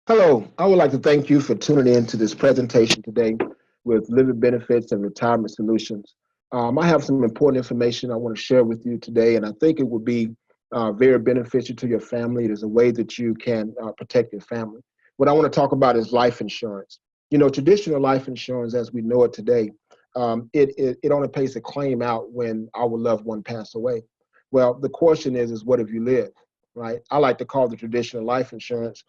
Hello, I would like to thank you for tuning in to this presentation today with Living Benefits and Retirement Solutions. I have some important information I want to share with you today, and I think it will be very beneficial to your family. It is a way that you can protect your family. What I want to talk about is life insurance. You know, traditional life insurance, as we know it today, it only pays a claim out when our loved one passed away. Well, the question is what if you live, right? I like to call the traditional life insurance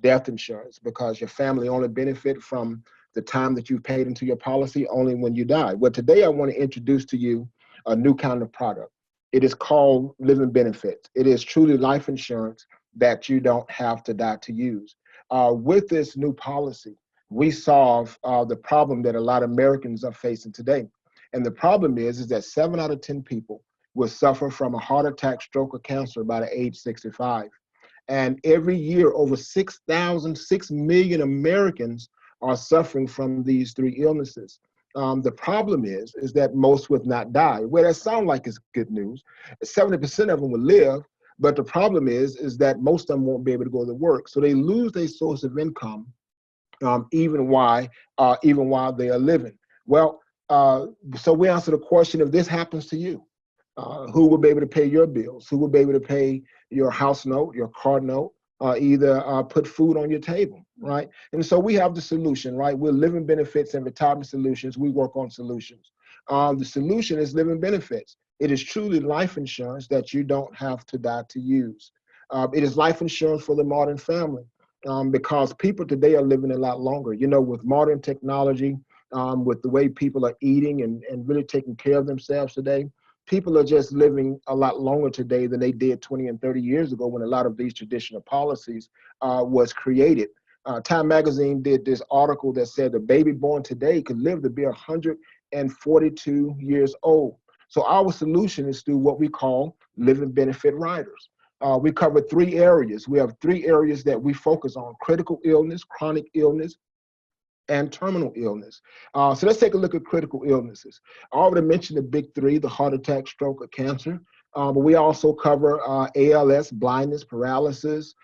death insurance because your family only benefit from the time that you've paid into your policy only when you die. Well, today I want to introduce to you a new kind of product. It is called Living Benefits. It is truly life insurance that you don't have to die to use. With this new policy, we solve the problem that a lot of Americans are facing today. And the problem is that 7 out of 10 people will suffer from a heart attack, stroke, or cancer by the age 65. And every year, over 6 million Americans are suffering from these three illnesses. The problem is that most would not die. Well, that sounds like it's good news. 70% of them will live, but the problem is that most of them won't be able to go to work. So they lose their source of income, even while they are living. Well, so we answer the question: if this happens to you, who will be able to pay your bills? Who will be able to pay your house note, your car note, either put food on your table, right? And so we have the solution, right? We're Living Benefits and Retirement Solutions. We work on solutions. The solution is Living Benefits. It is truly life insurance that you don't have to die to use. It is life insurance for the modern family because people today are living a lot longer. You know, with modern technology, with the way people are eating and really taking care of themselves today, people are just living a lot longer today than they did 20 and 30 years ago when a lot of these traditional policies was created. Time Magazine did this article that said the baby born today could live to be 142 years old. So our solution is through what we call living benefit riders. We cover three areas. We have three areas that we focus on: critical illness, chronic illness, and terminal illness. So let's take a look at critical illnesses. I already mentioned the big three: the heart attack, stroke, or cancer. But we also cover ALS, blindness, paralysis,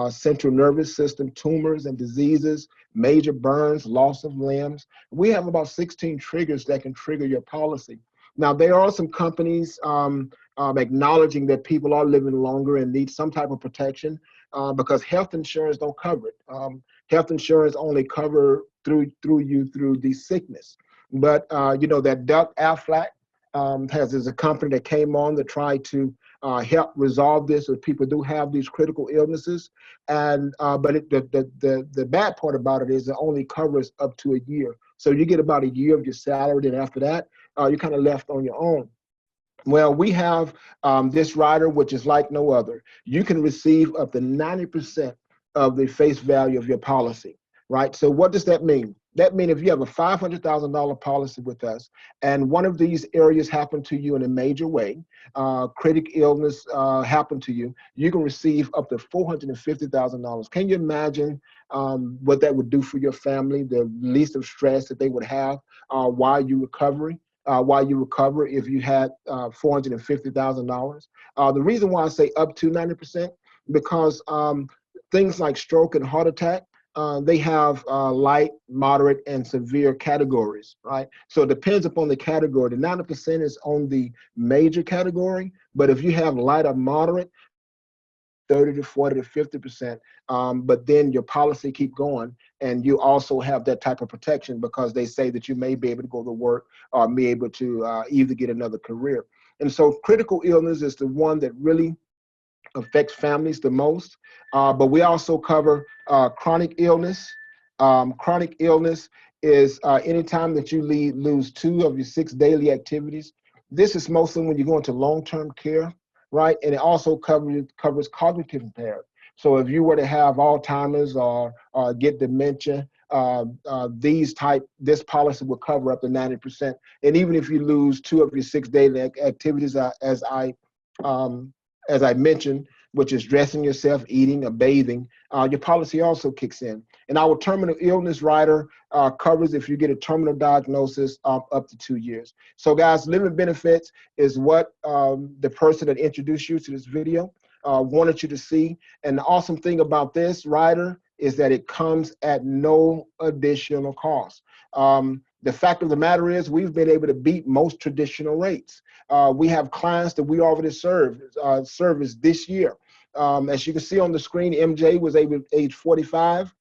central nervous system tumors and diseases, major burns, loss of limbs. We have about 16 triggers that can trigger your policy. Now, there are some companies acknowledging that people are living longer and need some type of protection because health insurance don't cover it. Health insurance only cover through the sickness. But you know that Doug Aflac is a company that came on to try to help resolve this. If people do have these critical illnesses, and but the bad part about it is it only covers up to a year. So you get about a year of your salary, and after that, you're kind of left on your own. Well, we have this rider, which is like no other. You can receive up to 90% of the face value of your policy, right? So what does that mean? That means if you have a $500,000 policy with us and one of these areas happen to you in a major way, critical illness happen to you, you can receive up to $450,000. Can you imagine what that would do for your family, the least of stress that they would have while you recovering? While you recover if you had $450,000. The reason why I say up to 90%, because things like stroke and heart attack, they have light, moderate, and severe categories, right? So it depends upon the category. The 90% is on the major category, but if you have light or moderate, 30 to 40 to 50%, but then your policy keep going, and you also have that type of protection because they say that you may be able to go to work or be able to either get another career. And so critical illness is the one that really affects families the most, but we also cover chronic illness. Chronic illness is anytime that you lose 2 of your 6 daily activities. This is mostly when you go into long-term care, right? And it also covers cognitive impairment. So if you were to have Alzheimer's or get dementia, this policy will cover up to 90%. And even if you lose 2 of your 6 daily activities, as I mentioned, which is dressing yourself, eating, or bathing, your policy also kicks in. And our terminal illness rider covers if you get a terminal diagnosis up to 2 years. So guys, living benefits is what the person that introduced you to this video wanted you to see. And the awesome thing about this rider is that it comes at no additional cost. The fact of the matter is we've been able to beat most traditional rates. We have clients that we already service this year. As you can see on the screen, MJ was age 45.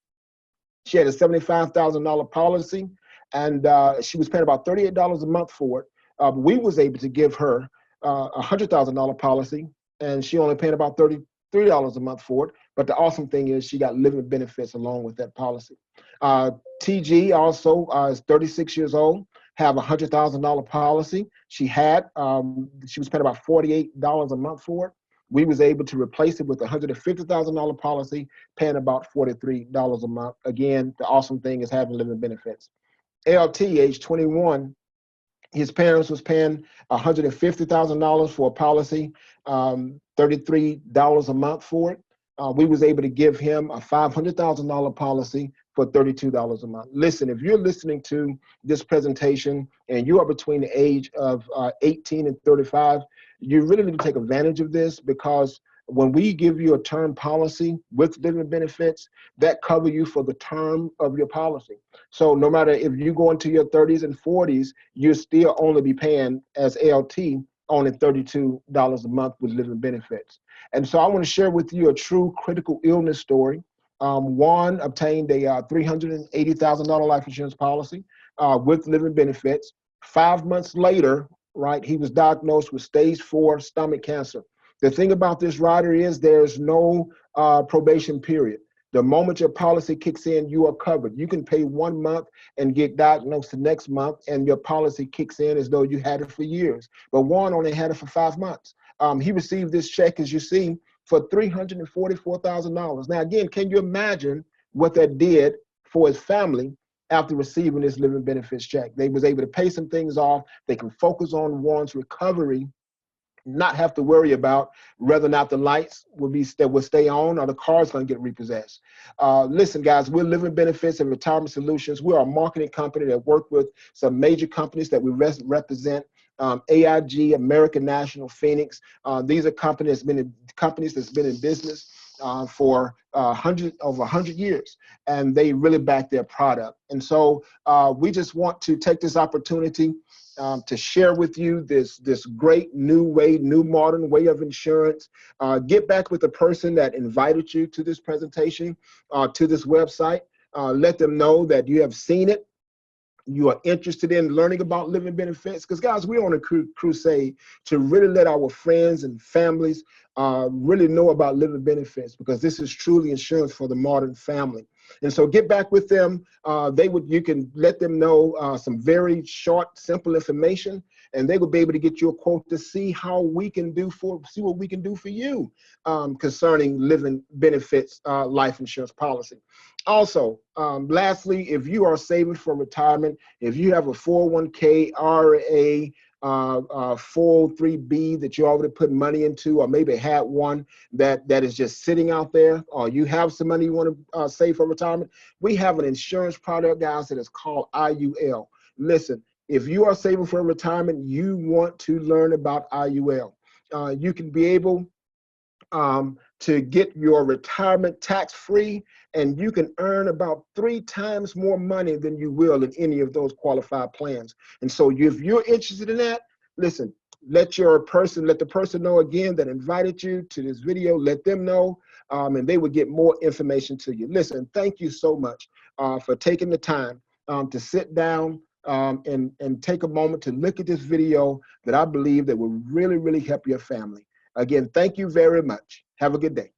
She had a $75,000 policy, and she was paying about $38 a month for it. We was able to give her a $100,000 policy, and she only paid about $33 a month for it. But the awesome thing is she got living benefits along with that policy. TG also is 36 years old, have a $100,000 policy. She was paying about $48 a month for it. We was able to replace it with a $150,000 policy, paying about $43 a month. Again, the awesome thing is having living benefits. ALT, age 21, his parents was paying $150,000 for a policy, $33 a month for it. We was able to give him a $500,000 policy for $32 a month. Listen, if you're listening to this presentation and you are between the age of 18 and 35, you really need to take advantage of this, because when we give you a term policy with living benefits, that cover you for the term of your policy. So no matter if you go into your 30s and 40s, you'll still only be paying as ALT only $32 a month with living benefits. And so I want to share with you a true critical illness story. Juan obtained a $380,000 life insurance policy with living benefits. 5 months later, right, he was diagnosed with stage 4 stomach cancer. The thing about this rider is there's no probation period. The moment your policy kicks in, you are covered. You can pay 1 month and get diagnosed the next month, and your policy kicks in as though you had it for years. But Juan only had it for 5 months. He received this check, as you see, for $344,000. Now, again, can you imagine what that did for his family after receiving this living benefits check? They was able to pay some things off. They can focus on Juan's recovery, not have to worry about whether or not the lights will stay on or the car's going to get repossessed. Listen, guys, we're Living Benefits and Retirement Solutions. We're a marketing company that work with some major companies that we represent. AIG, American National, Phoenix. These are companies that's been in business for over 100 years, and they really back their product. And so we just want to take this opportunity to share with you this great new modern way of insurance. Get back with the person that invited you to this presentation, to this website. Let them know that you have seen it. You are interested in learning about living benefits, because guys, we're on a crusade to really let our friends and families really know about living benefits, because this is truly insurance for the modern family. And so get back with them. You can let them know some very short, simple information, and they will be able to get you a quote to see what we can do for you concerning living benefits life insurance policy. Also, lastly, if you are saving for retirement, if you have a 401k, RA, 403b that you already put money into, or maybe had one that is just sitting out there, or you have some money you want to save for retirement, we have an insurance product, guys, that is called IUL. Listen, if you are saving for retirement, you want to learn about IUL. You can be able to get your retirement tax-free, and you can earn about 3 times more money than you will in any of those qualified plans. And so if you're interested in that, listen, let the person know again that invited you to this video, let them know, and they will get more information to you. Listen, thank you so much for taking the time to sit down and take a moment to look at this video that I believe that will really, really help your family. Again, thank you very much. Have a good day.